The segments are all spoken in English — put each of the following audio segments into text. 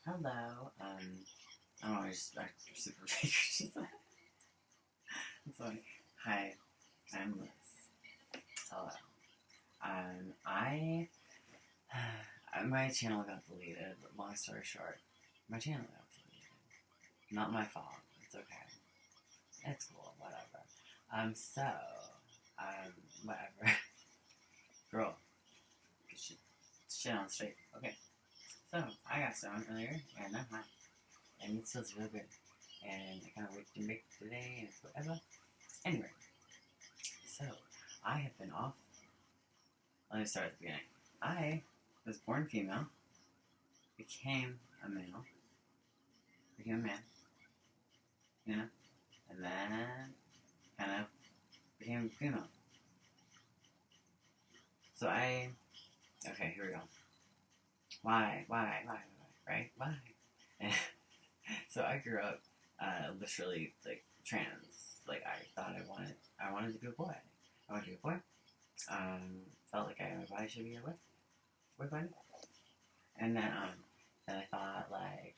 Hello. I don't know, I just act super fake. She's like, it's funny. Hi, I'm Liz. Hello. I my channel got deleted. Long story short, my channel got deleted. Not my fault. It's okay. It's cool. Whatever. Whatever. Girl, get shit on straight. Okay. So I got stoned earlier, and I'm high, and it feels real good. And I kind of waked and baked today, and it's whatever. Anyway, so I have been off. Let me start at the beginning. I was born female, became a male, became a man, you know, and then kind of became female. So okay, here we go. Why, right? Why? So I grew up, literally, like, trans. Like, I thought I wanted to be a boy. I wanted to be a boy. Felt like my body should be a boy body. And then I thought, like,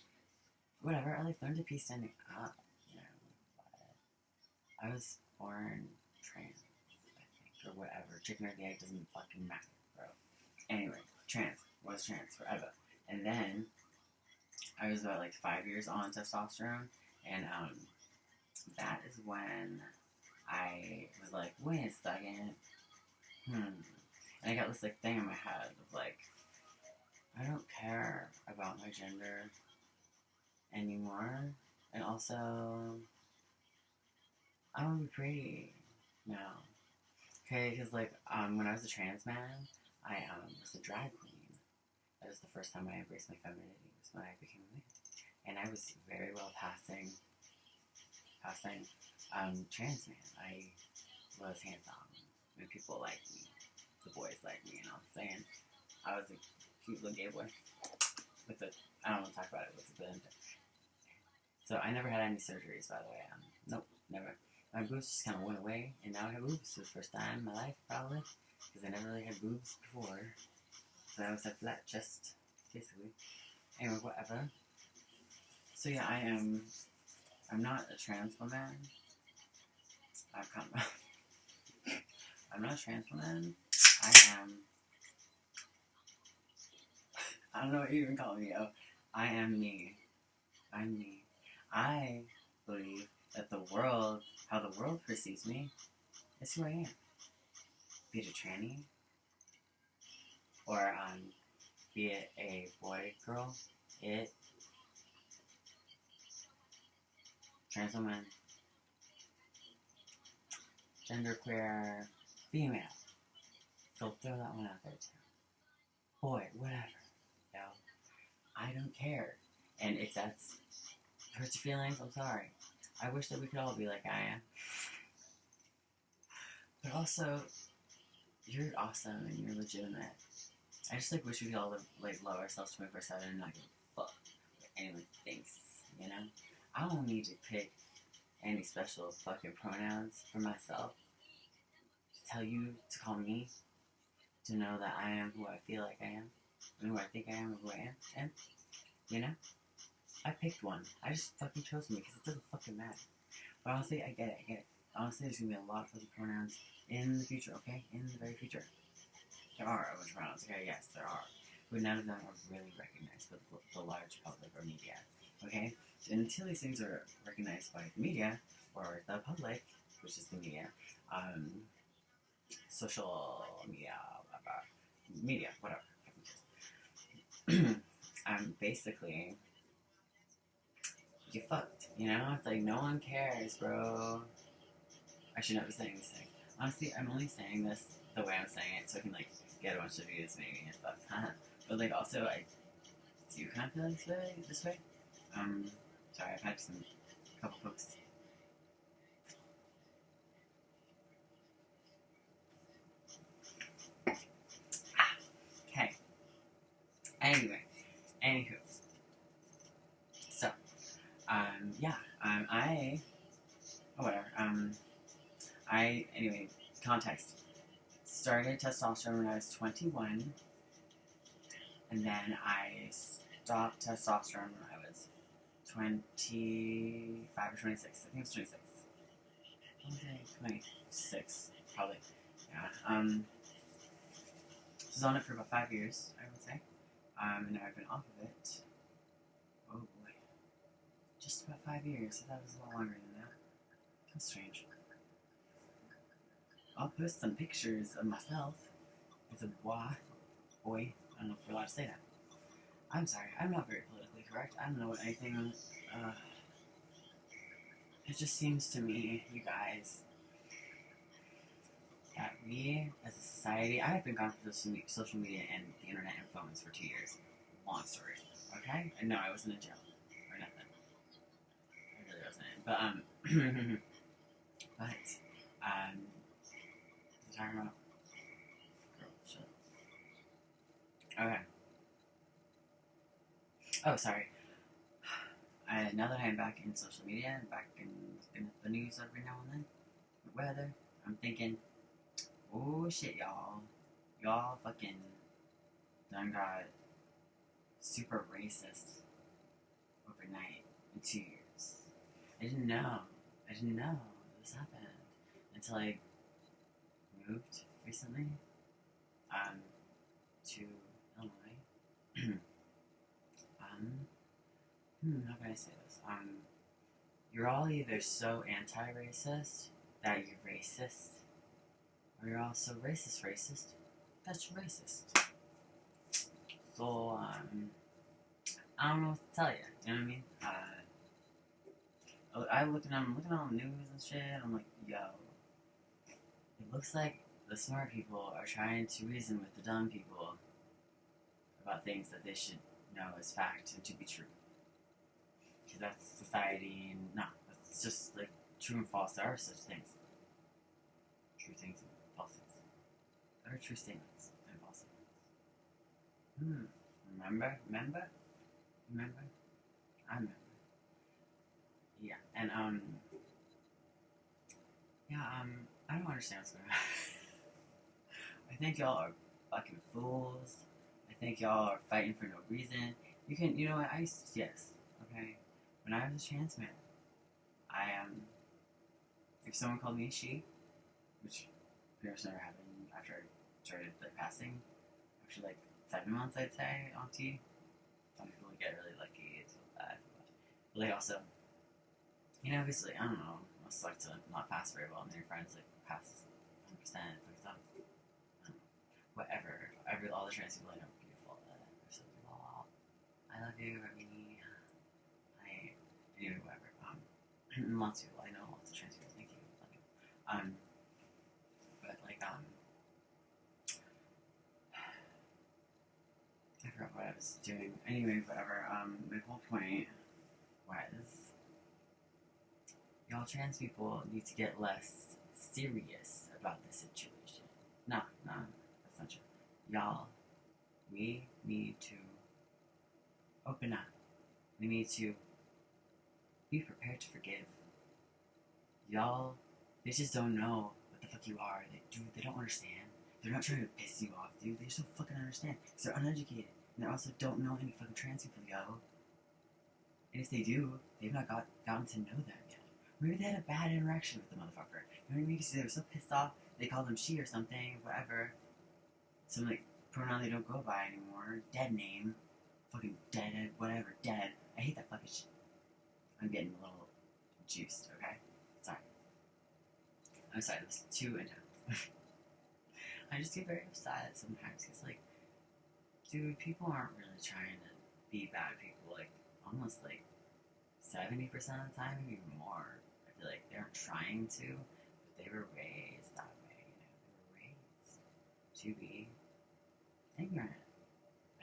whatever, I, like, learned to piece something up, you know, but I was born trans, I think, or whatever. Chicken or the egg doesn't fucking matter, bro. Anyway, was trans forever. And then I was about, like, 5 years on testosterone, and that is when I was like, wait a second, and I got this, like, thing in my head of, like, I don't care about my gender anymore, and also, I want to be pretty now, okay, because, like, when I was a trans man, I was a drag queen. That was the first time I embraced my femininity, was when I became a man, and I was very well passing trans man. I was hands-on. I mean, people liked me. The boys liked me, you know what I'm saying? I was a cute little gay boy. I don't want to talk about it, with a bit. So I never had any surgeries, by the way. Nope, never. My boobs just kind of went away, and now I have boobs for the first time in my life, probably. Because I never really had boobs before. So I always had flat chest, basically. Anyway, whatever. So yeah, I'm not a trans woman. I'm not a trans woman. I don't know what you even call me, yo. I am me. I'm me. I believe that how the world perceives me, is who I am. Be it a tranny, or be it a boy, girl, trans woman, genderqueer, female. So throw that one out there too. Boy, whatever. Yo, I don't care. And if that's hurts your feelings, I'm sorry. I wish that we could all be like I am. But also, you're awesome and you're legitimate. I just like wish we could all like love ourselves 24/7 and not give a fuck what anyone thinks, you know? I don't need to pick any special fucking pronouns for myself to tell you to call me, to know that I am who I feel like I am, and who I think I am, and who I am, you know? I picked one. I just fucking chose me because it doesn't fucking matter. But honestly, I get it. Honestly, there's gonna be a lot of fucking pronouns in the future, okay? In the very future. There are a bunch of pronouns, okay? Yes, there are. But none of them are really recognized by the large public or media, okay? And until these things are recognized by the media, or the public, which is the media, social media, media, whatever. Basically, you fucked, you know? It's like, no one cares, bro. I should not be saying this thing. Honestly, I'm only saying this the way I'm saying it so I can, like, get a bunch of views maybe and stuff. But, like, also, I do kind of feel this way. Sorry, I've had a couple cooks. Okay. Anywho. So, yeah, anyway, context. Started testosterone when I was 21, and then I stopped testosterone when I was 25 or 26. I think it was 26. I want to say 26, probably. Yeah. Was on it for about 5 years, I would say. And now I've been off of it. Oh boy. Just about 5 years. I thought it was a lot longer than that. That's strange. I'll post some pictures of myself as a boy. I don't know if we're allowed to say that. I'm sorry, I'm not very politically correct. I don't know what anything. It just seems to me, you guys, that we, as a society, I have been gone from social media and the internet and phones for 2 years. Long story, okay? And no, I wasn't in jail or nothing. I really wasn't. But, talking about girl shit. Okay. Oh, sorry. Now that I'm back in social media, back in the news every now and then, the weather, I'm thinking, oh shit, y'all. Y'all fucking done got super racist overnight in 2 years. I didn't know this happened until I moved recently to Illinois. How can I say this? You're all either so anti-racist that you're racist, or you're all so racist that you're racist. So, I don't know what to tell you. You know what I mean? I'm looking on the news and shit, and I'm like, yo, it looks like the smart people are trying to reason with the dumb people about things that they should know as fact and to be true. Because that's society, and no, that's just like true and false. There are such things. True things and false things. There are true statements and false statements. Remember? I remember. Yeah, and I don't understand what's going on. I think y'all are fucking fools. I think y'all are fighting for no reason. You know what, yes, okay? When I was a trans man, if someone called me a she, which pretty much never happened after I started, like, passing, after, like, 7 months, I'd say, on T. Some people get really lucky, it's bad. But they also, obviously, I don't know, must like to not pass very well, and their friends, like, pass 100%, for example. Whatever. All the trans people I know are beautiful. They're so beautiful. I love you, Remy. Anyway, whatever. Lots of people. I know lots of trans people. Thank you. Love you. But, like, I forgot what I was doing. Anyway, whatever. My whole point was, y'all trans people need to get less serious about the situation. No, that's not true. Y'all, we need to open up. We need to be prepared to forgive. Y'all, they just don't know what the fuck you are. They don't understand. They're not trying to piss you off, dude. They just don't fucking understand. Because they're uneducated. And they also don't know any fucking trans people, yo. And if they do, they've not gotten to know them yet. Maybe they had a bad interaction with the motherfucker. You know what I mean? Because they were so pissed off, they called them she or something, whatever. Some, like, pronoun they don't go by anymore. Dead name. Fucking dead, whatever, dead. I hate that fucking shit. I'm getting a little juiced, okay? Sorry. I'm sorry, this is too intense. I just get very upset sometimes, because, like, dude, people aren't really trying to be bad people, like, almost, like, 70% of the time, maybe even more. I feel like they aren't trying to, but they were raised that way, They were raised to be ignorant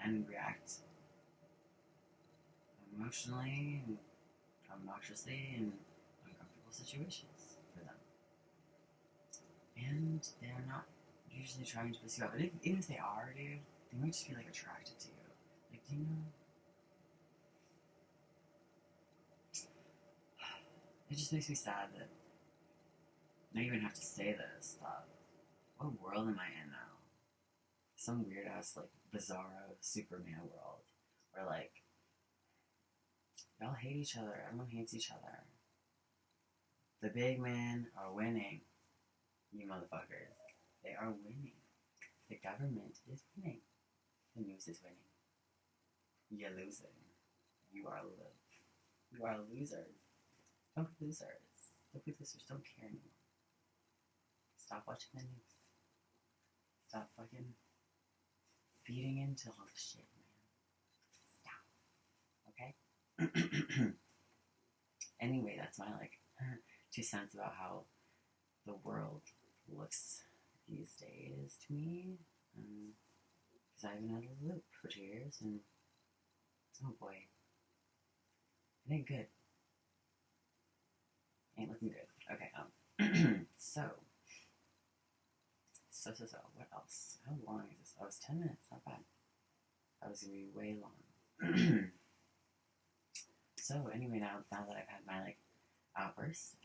and react emotionally and obnoxiously in uncomfortable situations for them. And they're not usually trying to piss you off. And even if they are, dude, they might just be, like, attracted to you. Like, do you know? It just makes me sad that I even have to say this stuff. What world am I in now? Some weird ass, like, bizarro Superman world where, like, Y'all hate each other. Everyone hates each other. The big men are winning. You motherfuckers. They are winning. The government is winning. The news is winning. You're losing. You are losers. Don't be losers. Don't be losers. Don't care anymore. Stop watching the news. Stop fucking feeding into all the shit, man. Stop. Okay? Anyway, that's my, 2 cents about how the world looks these days to me. Because I've been out of the loop for 2 years, and oh boy, it ain't good. Ain't looking good. Okay, so, what else? How long is this? Oh, it's 10 minutes, not bad. That was gonna be way long. So, anyway, now that I've had my, outburst,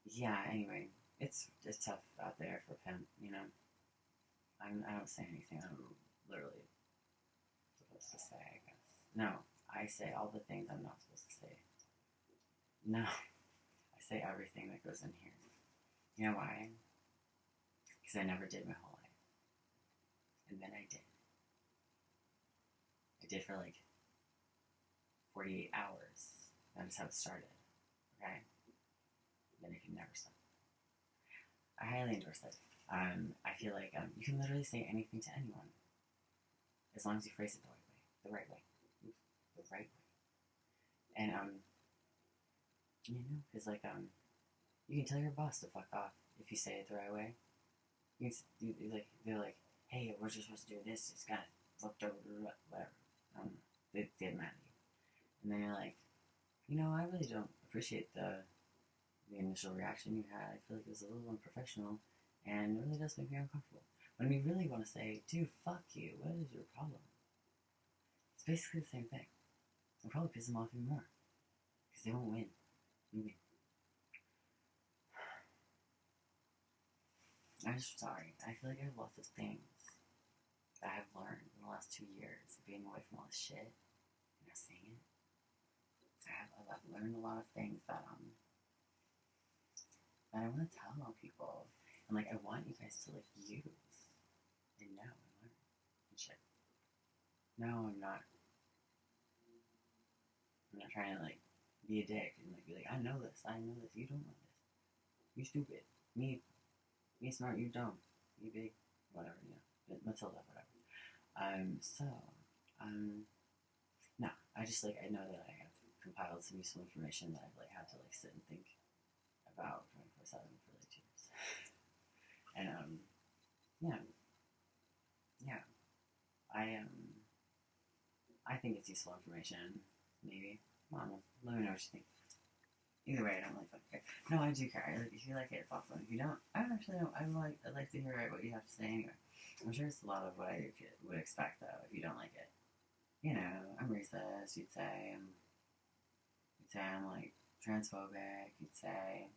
yeah, anyway, it's tough out there for pimp, you know? I don't say anything I'm literally supposed to say, I guess. No, I say all the things I'm not supposed to say. No, I say everything that goes in here. You know why? Because I never did my whole life. And then I did. I did for 48 hours. That's how it started. Okay? Then I could never stop. I highly endorse it. I feel like you can literally say anything to anyone. As long as you phrase it the right way. The right way. And, because, you can tell your boss to fuck off if you say it the right way. They're like, hey, we're just supposed to do this, it's got fucked over, whatever. They get mad at you. And then you're like, I really don't appreciate the initial reaction you had. I feel like it was a little unprofessional, and it really does make me uncomfortable. When we really want to say, dude, fuck you, what is your problem? It's basically the same thing. It'll probably piss them off even more, because they won't win. You win. I'm just sorry. I feel like I have lots of things that I've learned in the last 2 years of being away from all this shit and not saying it. I've learned a lot of things that I want to tell people, and I want you guys to use and know and learn and shit. No, I'm not trying to be a dick and be like, I know this, you don't know this, you stupid, me smart, you dumb, me big, whatever, Matilda, whatever. No, I just I know that I have compiled some useful information that I've had to sit and think about 24/7 for 2 years. And yeah, I think it's useful information. Maybe, I don't know. Let me know what you think. Either way, I don't fucking care. No, I do care. If you like it, it's awesome. If you don't, I don't actually know. I'd like to hear what you have to say anyway. I'm sure it's a lot of what I would expect though. If you don't like it, I'm racist. You'd say I'm transphobic. You'd say,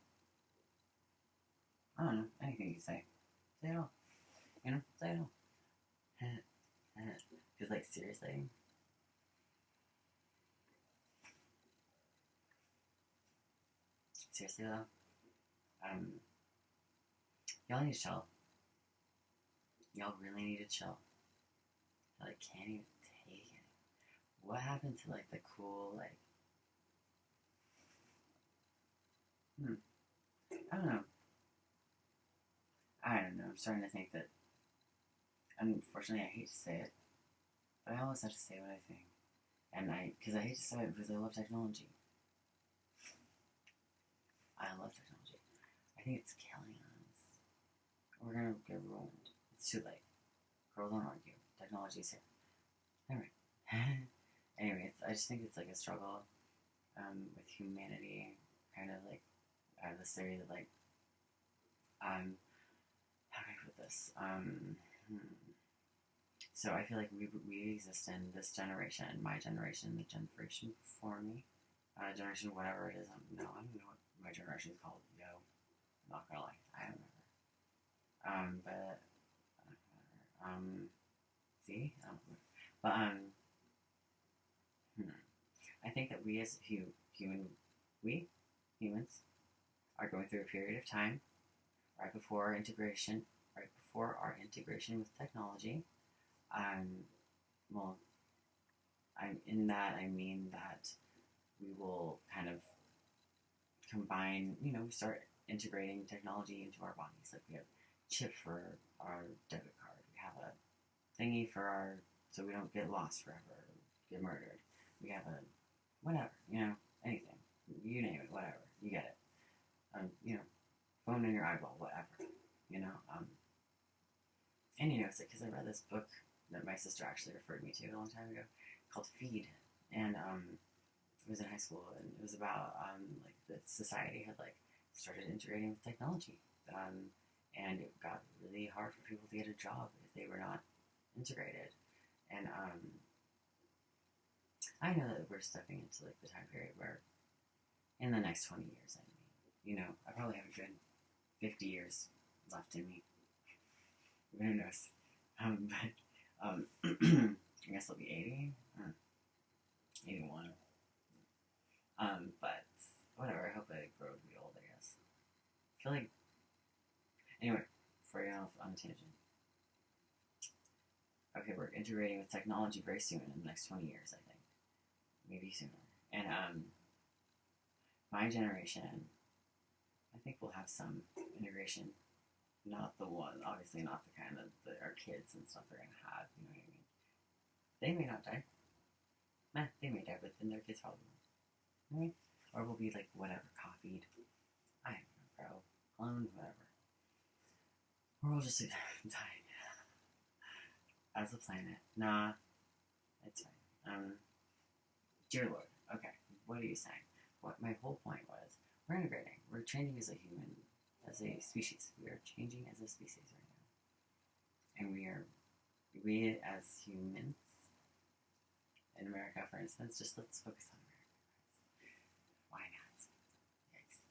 I don't know, anything you say. Say it all. Say it all. Because seriously. Seriously though, y'all need to chill. Y'all really need to chill. I can't even take it. What happened to the cool I don't know. I'm starting to think that, unfortunately, I hate to say it, but I always have to say what I think. And because I hate to say it because I love technology. I love technology. I think it's killing us. We're gonna get ruined. It's too late. Girls don't argue. Technology's here. Alright. Anyway, I just think it's a struggle with humanity. Kind of I have this theory that how do I put this? So I feel like we exist in this generation, my generation, the generation before me, generation whatever it is. I don't know what my generation is called. Yo, I'm not gonna lie, I don't remember. But see, I don't remember. But I think that we as humans are going through a period of time right before our integration with technology. Well, I mean that we will kind of combine, we start integrating technology into our bodies. Like we have a chip for our debit card. We have a thingy so we don't get lost forever, or get murdered. We have a whatever, anything. You name it, whatever. You get it. Phone in your eyeball, whatever. And it's because I read this book that my sister actually referred me to a long time ago called Feed. And it was in high school, and it was about like the society had like started integrating with technology, and it got really hard for people to get a job if they were not integrated. And I know that we're stepping into like the time period where, in the next 20 years, I probably have a good 50 years left in me. Who knows? I guess I'll be 80, 81. But whatever. I hope I grow to be old. I guess. I feel like. Anyway, before I get off on a tangent. Okay, we're integrating with technology very soon in the next 20 years. I think, maybe sooner. And my generation, I think we'll have some integration. Not the one, obviously not the kind that our kids and stuff are gonna have. You know what I mean? They may not die. They may die, but then their kids probably will. Right? Or we'll be like whatever, copied. I don't know, bro. Cloned, whatever. Or we'll just die as a planet. Nah, it's fine. Dear Lord. Okay, what are you saying? What my whole point was, we're integrating. We're changing as a human. As a species, we are changing as a species right now, and we as humans in America, for instance, let's focus on America. Why not? Yikes.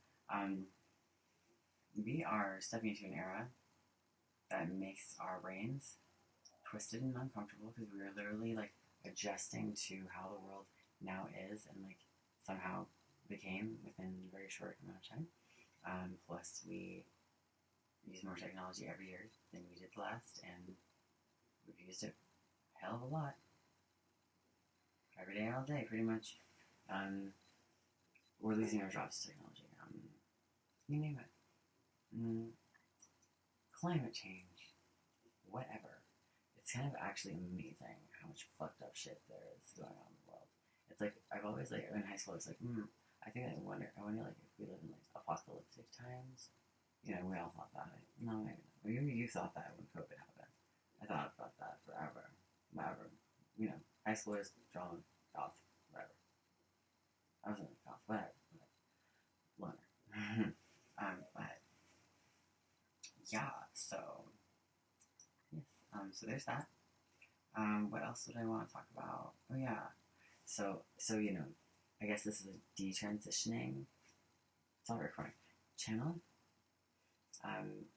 We are stepping into an era that makes our brains twisted and uncomfortable because we are literally like adjusting to how the world now is and like somehow became within a very short amount of time. Plus, we use more technology every year than we did last, and we've used it a hell of a lot. Every day, all day, pretty much. We're losing our jobs to technology. You name it. Climate change. Whatever. It's kind of actually amazing how much fucked up shit there is going on in the world. It's like, I've always, like, in high school, it's like, I think I wonder, like, if we live in, like, apocalyptic times. We all thought that. No, maybe not. Maybe you thought that when COVID happened. I thought about that forever. High schoolers, drama, goth, whatever. I wasn't a goth, whatever. Loner. But, yeah, so, yes. So there's that. What else would I want to talk about? Oh, yeah. So, I guess this is a detransitioning. It's all recording channel.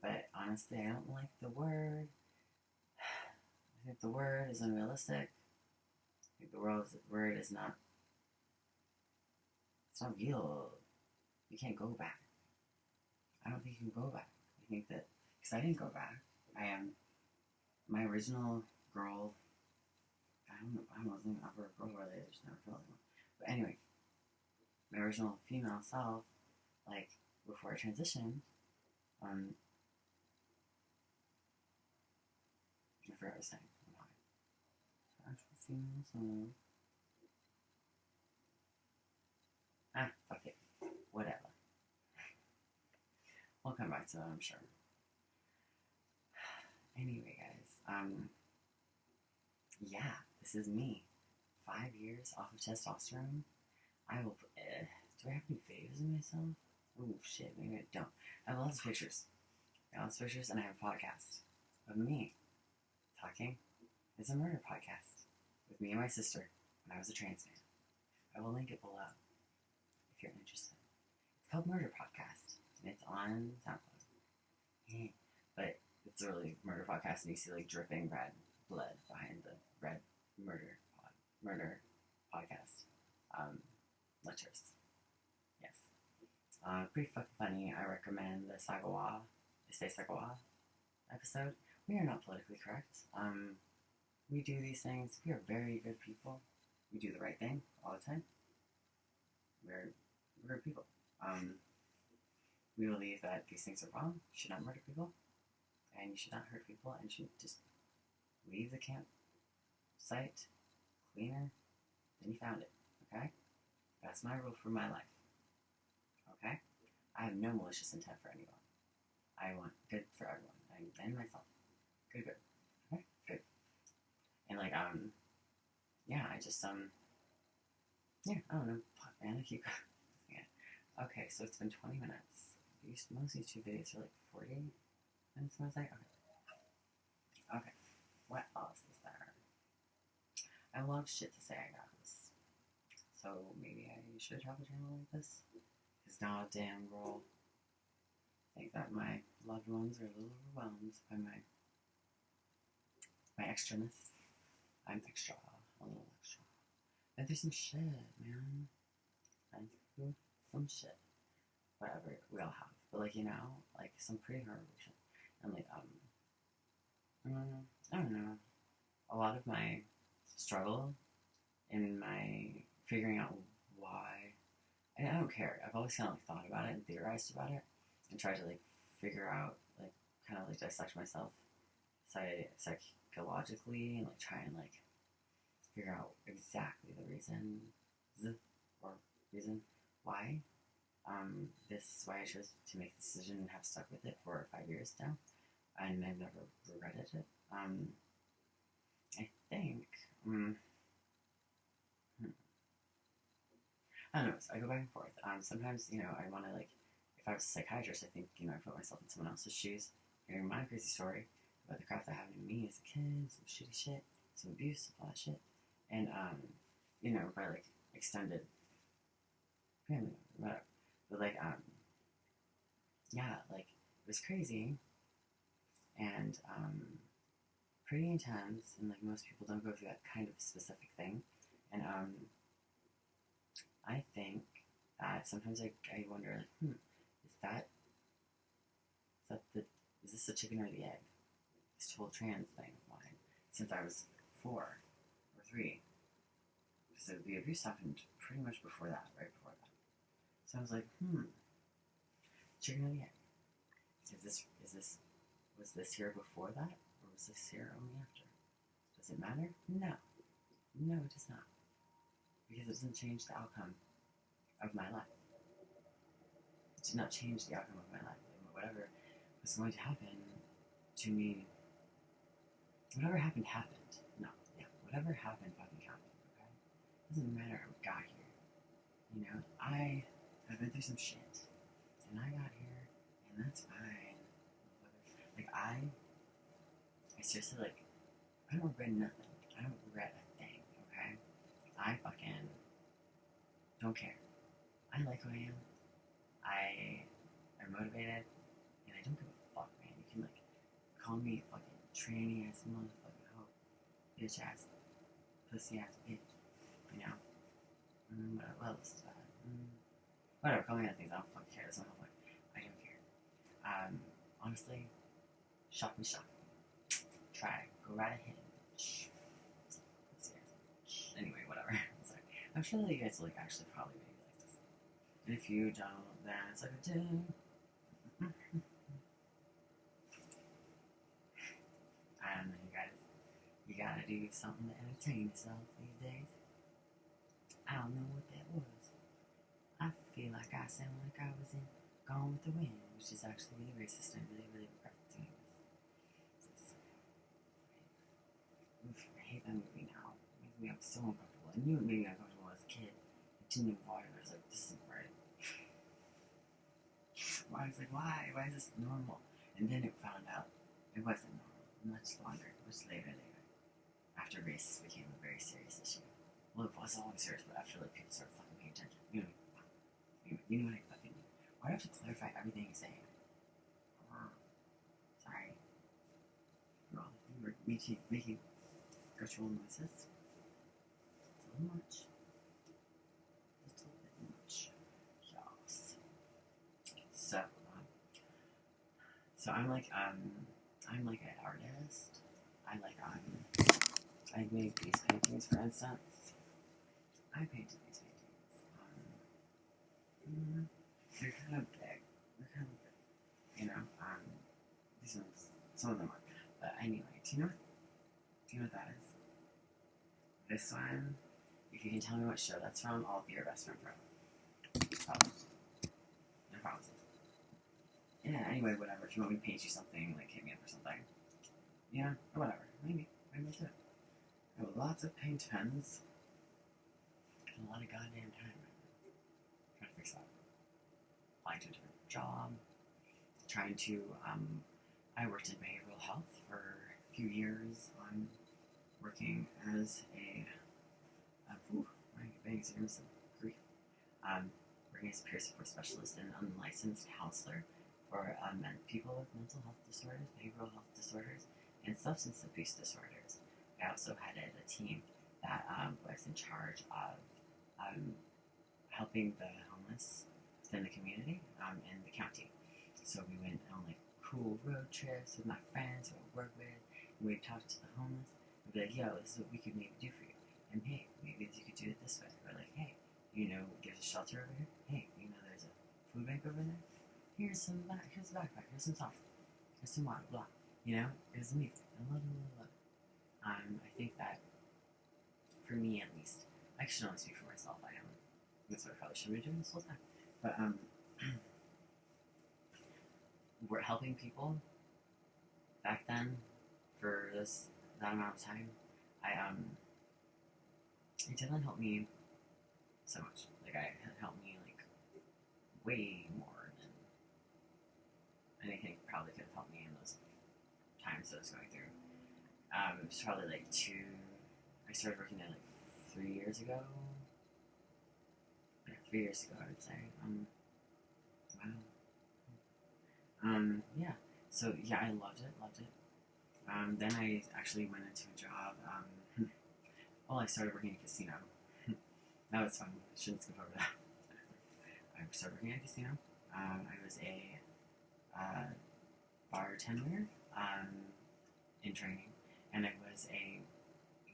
But honestly, I don't like the word. I think the word is unrealistic. I think the word is not. It's not real. You can't go back. I don't think you can go back. I think that because I didn't go back. I am my original girl. I wasn't ever a girl really. I just never felt like one. But anyway. My original female self, like, before I transitioned, I forgot what I was saying. Actual female self. Fuck it. Whatever. We'll come back to that, I'm sure. Anyway, guys, yeah, this is me. 5 years off of testosterone. I will. Do I have any videos of myself? Oh shit, maybe I don't. I have lots of pictures. And I have a podcast of me talking. It's a murder podcast with me and my sister when I was a trans man. I will link it below if you're interested. It's called Murder Podcast, and it's on SoundCloud. But it's a really murder podcast, and you see like dripping red blood behind the red murder podcast. Slitters. Yes. Pretty fucking funny. I recommend the Sagawa, episode. We are not politically correct. We do these things. We are very good people. We do the right thing all the time. We're good people. We believe that these things are wrong. You should not murder people, and you should not hurt people, and you should just leave the campsite cleaner than you found it. Okay? That's my rule for my life. Okay? I have no malicious intent for anyone. I want good for everyone, and myself. Good. Okay? Good. And like, yeah, I just, yeah, I don't know. Fuck, man, I keep yeah. Okay, so it's been 20 minutes. Most of these 2 videos are like 40 minutes, I was like, okay. What else is there? I have a lot of shit to say, I guess. So maybe I should have a channel like this. Because now, damn girl, I think that my loved ones are a little overwhelmed by my extraness. I'm extra, a little extra. And there's some shit, man. Thank you. Some shit. Whatever, we all have. But like, you know, like some pretty horrible shit. And like, I don't know. A lot of my struggle in my figuring out why, and I don't care. I've always kind of like thought about it and theorized about it and tried to like figure out, like kind of like dissect myself psychologically and like try and like figure out exactly the reason why. This is why I chose to make the decision and have stuck with it for 5 years now, and I've never regretted it. I think, I don't know, so I go back and forth. Sometimes, you know, I want to, like, if I was a psychiatrist, I think, you know, I put myself in someone else's shoes, hearing my crazy story about the crap that happened to me as a kid, some shitty shit, some abuse, all that shit, and, you know, by, like, extended family, whatever. But, like, yeah, like, it was crazy, and, pretty intense, and, like, most people don't go through that kind of specific thing, and, I think that sometimes I wonder, like, is this the chicken or the egg? This whole trans thing of mine, since I was 4 or 3, because the abuse happened pretty much before that, right before that. So I was like, chicken or the egg? Was this here before that, or was this here only after? Does it matter? No, it does not, because it doesn't change the outcome of my life. It did not change the outcome of my life. Whatever was going to happen to me, whatever happened. No, yeah, whatever happened fucking happened, okay? It doesn't matter how we got here. You know, I have been through some shit, and I got here, and that's fine. Like, I seriously, like, I don't regret nothing. I don't regret a thing, okay? I fucking don't care. I like who I am. I am motivated, and I don't give a fuck, man. You can, like, call me fucking tranny ass motherfucking hoe, bitch ass, pussy ass bitch, you know? What else is that? Whatever, call me that things, I don't fucking care. That's not my point. I don't care. Honestly, shock me. Try, go right ahead, bitch. Anyway, whatever. I'm sorry. I'm sure that you guys will, like, actually probably maybe like this. And if you don't, then it's like a do. I don't know, you guys. You gotta do something to entertain yourself these days. I don't know what that was. I feel like I sound like I was in Gone with the Wind, which is actually really racist and really, really regret doing this. I hate that movie now. It makes me so uncomfortable. I knew it made me uncomfortable as a kid. I didn't know why. I was like, this isn't right. I was like, why? Why is this normal? And then it found out it wasn't normal. Much later. After race became a very serious issue. Well, it was always serious, but after, like, people started fucking paying attention. You know what I fucking mean. Why do I have to clarify everything you say? Sorry. Girl, you were making guttural noises. It's a little much. So I'm like an artist. I made these paintings, for instance. I painted these paintings. They're kind of big. You know. These ones, some of them are. But anyway, do you know what that is? This one. If you can tell me what show that's from, I'll be your best friend forever. Promise. I promise. Yeah. Anyway, whatever. If you want me to paint you something, like hit me up or something. Yeah, or whatever. Maybe I'll do it. I have lots of paint pens. And a lot of goddamn time. Trying to fix that. Applying to a different job. Trying to, I worked in behavioral health for a few years. I'm working as my bangs are gonna some grief. Working as a peer support specialist and an unlicensed counselor for people with mental health disorders, behavioral health disorders, and substance abuse disorders. I also headed a team that was in charge of helping the homeless within the community in the county. So we went on like cool road trips with my friends who I work with, and we'd talk to the homeless. We'd be like, yo, this is what we could maybe do for you. And hey, maybe you could do it this way. Or like, hey, there's a shelter over here. Hey, there's a food bank over there. Here's a backpack. Here's some salt. Here's some water. Blah. Here's the meat. I love it. I think that, for me at least, I should only speak for myself. That's what I probably should be doing this whole time. But, we're helping people back then for that amount of time. It definitely helped me so much. Like, it helped me, like, way more than anything probably could have helped me in those times that I was going through. It was probably like I started working there like 3 years ago. Yeah, 3 years ago, I would say. Wow. Yeah. So, yeah, I loved it. Then I actually went into a job. I started working at a casino. That was fun. I shouldn't skip over that. I started working at a casino. I was a bartender in training, and I was a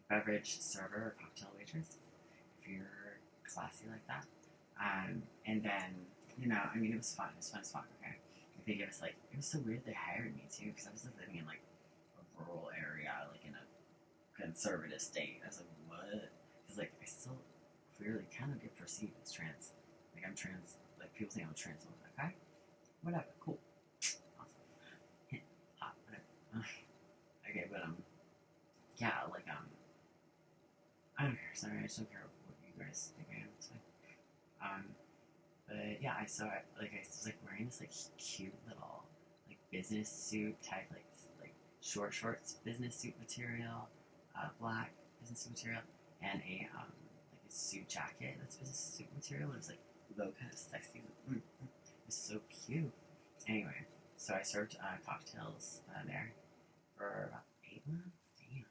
beverage server or cocktail waitress, if you're classy like that. And then, it was fun. It was fun as fuck, okay? They gave us, it was so weird they hired me, too, because I was living in, a rural area, in a conservative state. I was like, what? Because, I still clearly kind of get perceived as trans. I'm trans. People think I'm trans. I'm like, okay? Whatever. Cool. Awesome. Hot. Whatever. Okay, but, yeah, I don't care. Sorry, I just don't care what you guys think I am. It's fine. But yeah, I was wearing this cute little business suit type shorts business suit material, black business suit material, and a suit jacket that's business suit material. It was low, kind of sexy. It was so cute. Anyway, so I served cocktails there for about 8 months. Damn,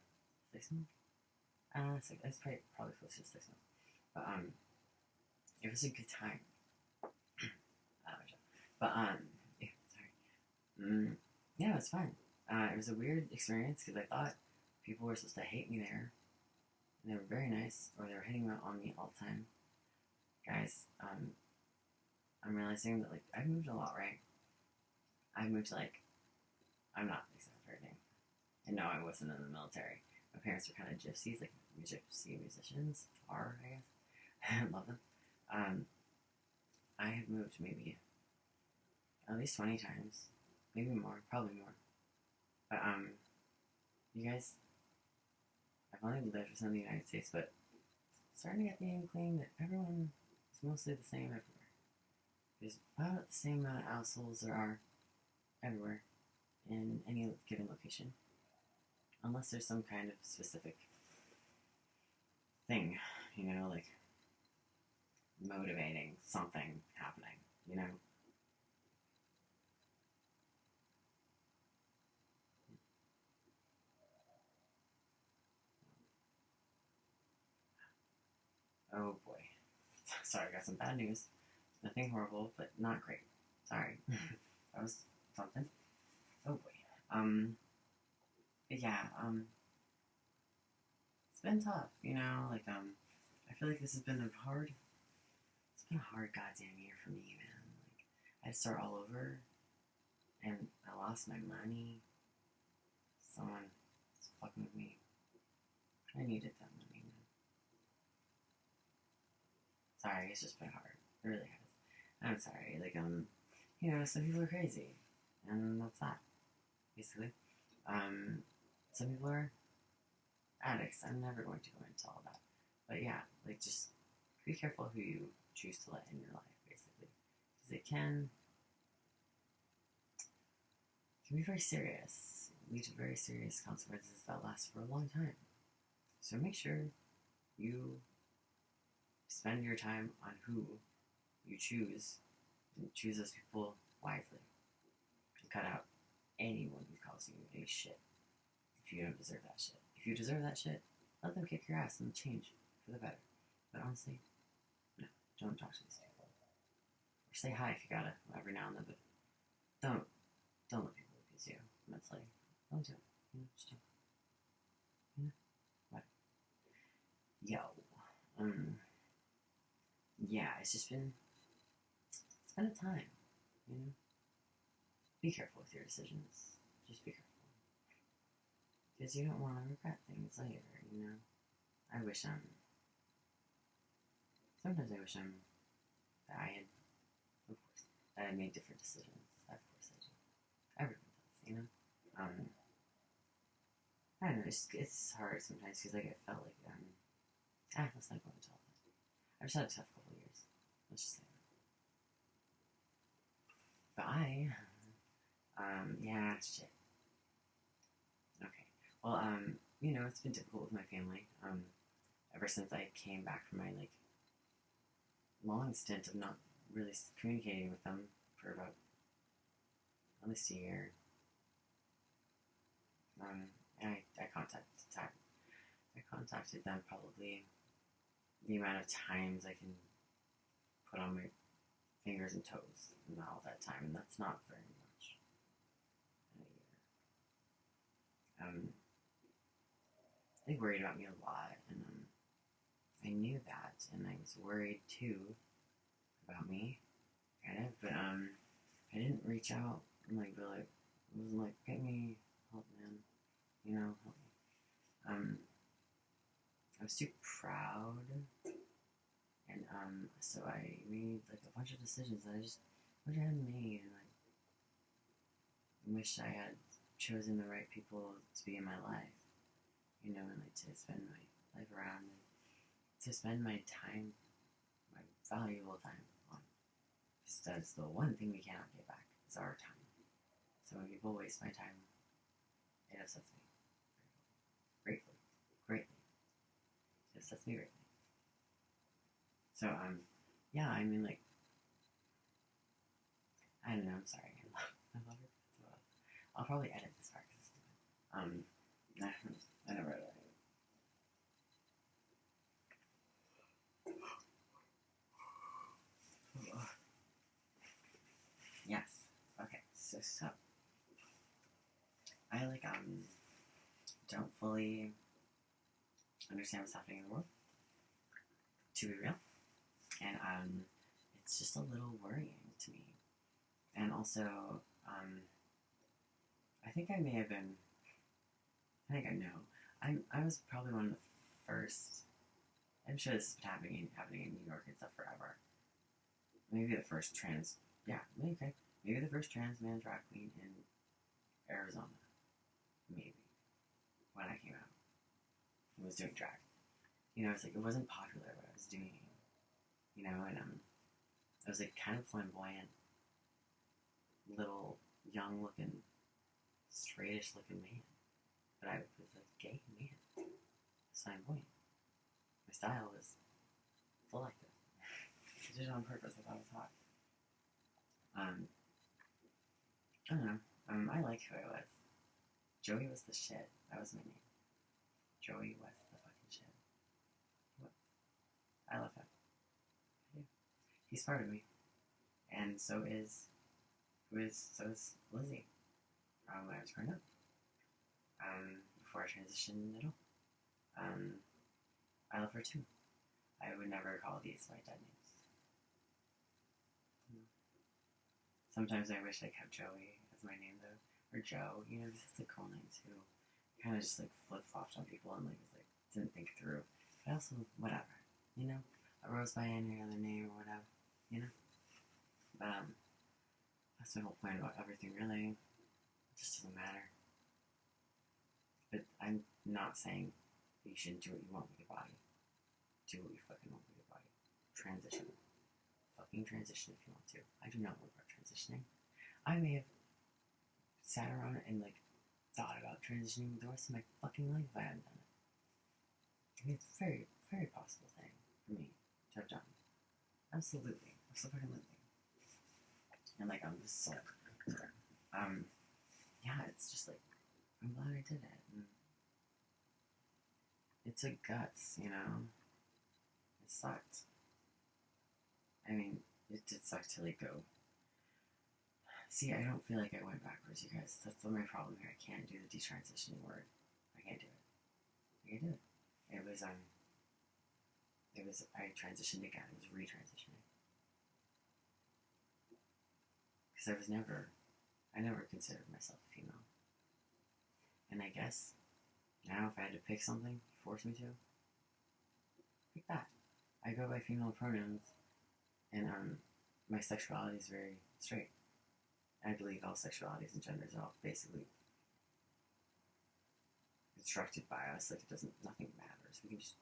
6 months. It's probably close to 6 months. But it was a good time. But yeah, sorry. Yeah, it was fun. It was a weird experience because I thought people were supposed to hate me there, and they were very nice, or they were hitting on me all the time. Guys, I'm realizing that I've moved a lot, right? I've moved I'm not exaggerating. And no, I wasn't in the military. My parents were kind of gypsies, gypsy musicians, I guess. I love them. I have moved maybe at least 20 times, maybe more, probably more. But you guys, I've only lived within the United States, but starting to get the inkling that everyone is mostly the same everywhere. There's about the same amount of assholes there are everywhere in any given location, unless there's some kind of specific thing, motivating something happening, Oh boy. Sorry, I got some bad news. Nothing horrible, but not great. Sorry. That was something. Oh boy. Yeah, it's been tough, you know, like, I feel like this has been it's been a hard goddamn year for me, man. Like, I had to start all over, and I lost my money. Someone was fucking with me. I needed that money, man. Sorry, it's just been hard. It really has. I'm sorry, like, you know, some people are crazy, and that's that, basically. Some people are addicts. I'm never going to go into all that. But yeah, like, just be careful who you choose to let in your life, basically. Because it can be very serious, lead to very serious consequences that last for a long time. So make sure you spend your time on who you choose, and choose those people wisely. And cut out anyone who calls you any shit if you don't deserve that shit. If you deserve that shit, let them kick your ass and change for the better. But honestly, no, don't talk to these people. Or say hi if you gotta every now and then, but don't let people abuse you mentally. Don't do it. You know, just don't. You know? What? Yo. Yeah, it's been a time, you know? Be careful with your decisions. Just be careful. Because you don't want to regret things later, you know? Sometimes I wish that I had, of course, that I made different decisions. Of course I do. Everyone does, you know? I don't know, it's hard sometimes because, like, I felt like, let's not go into all that. I've just had a tough couple of years. Let's just say that. But yeah, shit. Okay. Well, you know, it's been difficult with my family. Ever since I came back from my, like, long stint of not really communicating with them for about at least a year. And I contacted them probably the amount of times I can put on my fingers and toes in all that time, and that's not very much in a year. They worried about me a lot, and I knew that, and I was worried too about me, kind of, but I didn't reach out and, like, be like, it wasn't like, get me help, man, you know, help me. I was too proud, and so I made, like, a bunch of decisions that I just wish I hadn't made, and I wish I had chosen the right people to be in my life, you know, and, like, to spend my life around, and to spend my time, my valuable time on. Because that's the one thing we cannot get back, is our time. So when people waste my time, it upsets me. Greatly. It upsets me greatly. So, yeah, I mean, like, I don't know, I'm sorry. I love it. I'll probably edit this part because it's stupid. I never read it. Yes. Okay, so I, like, don't fully understand what's happening in the world, to be real, and it's just a little worrying to me. And also, I think I may have been, I was probably one of the first, I'm sure this has been happening in New York and stuff forever. Maybe the first maybe the first trans man drag queen in Arizona. Maybe. When I came out. I was doing drag. You know, it's like, it wasn't popular what I was doing. You know, and I was, like, kind of flamboyant, little, young looking, straightish looking man. But I was a gay man. I was flamboyant. My style was selective. I did it on purpose. I thought it was hot. I don't know. I like who I was. Joey was the shit. That was my name. Joey was the fucking shit. What? I love him. I do. He's part of me. And so is Lizzie. when I was growing up. Before I transitioned at all. I love her too. I would never call these my dead names. Sometimes I wish I kept Joey as my name though, or Joe. You know, this is a cool name too. Kind of just like flip flopped on people and like was like didn't think through. But also whatever, you know. I rose by any other name or whatever, you know. But that's the whole point about everything really. It just doesn't matter. But I'm not saying that you shouldn't do what you want with your body. Do what you fucking want with your body. Transition. Fucking transition if you want to. I do not regret transitioning. I may have sat around and like thought about transitioning the rest of my fucking life if I hadn't done it. I mean, it's a very, very possible thing for me to have done. Absolutely. Absolutely. And like I'm just so yeah, it's just like I'm glad I did it. And it took guts, you know. It sucked. I mean, it did suck to like go. See, I don't feel like I went backwards, you guys. That's my problem here. I can't do the detransitioning word. I can't do it. I can't do it. I transitioned again. It was retransitioning. Because I never considered myself a female. And I guess now if I had to pick something, force me to, pick that. I go by female pronouns, and my sexuality is very straight. I believe all sexualities and genders are all basically constructed by us. Like nothing matters. We can just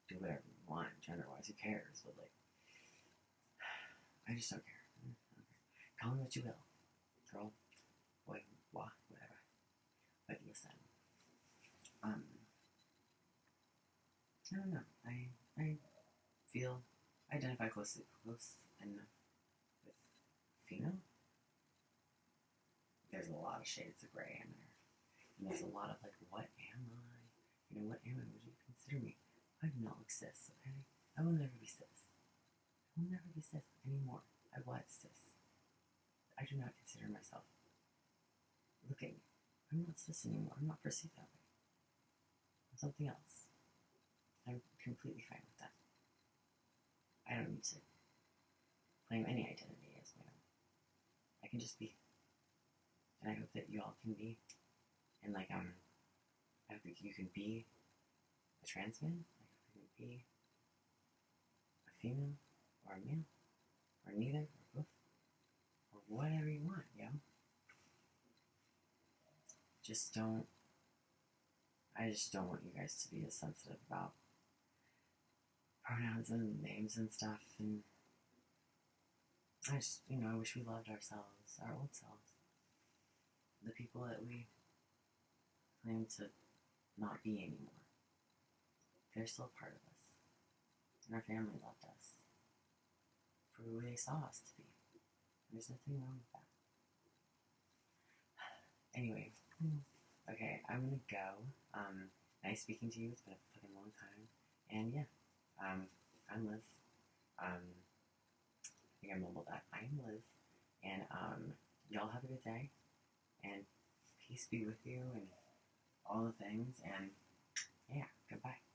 do whatever we want, gender-wise. Who cares? But like, I just don't care. Call me what you will, girl, boy, whatever. But listen, I don't know. I feel identify close enough with female. There's a lot of shades of gray in there. And there's a lot of like, what am I? You know, what am I? Would you consider me? I do not look cis, okay? I will never be cis. I will never be cis anymore. I was cis. I do not consider myself. Look at me. I'm not cis anymore. I'm not perceived that way. I'm something else. I'm completely fine with that. I don't need to claim any identity as my own. I can just be. And I hope that you all can be. And like I hope you can be a trans man. I hope you can be a female or a male or neither or both or whatever you want, yo. I just don't want you guys to be as sensitive about pronouns and names and stuff, and I just, I wish we loved ourselves, our old selves. The people that we claim to not be anymore. They're still part of us. And our family loved us for who they saw us to be. There's nothing wrong with that. Anyway, okay, I'm gonna go. Nice speaking to you. It's been a fucking long time. And yeah, I'm Liz. I think I mumbled that. I'm Liz. And y'all have a good day. And peace be with you and all the things. And yeah, goodbye.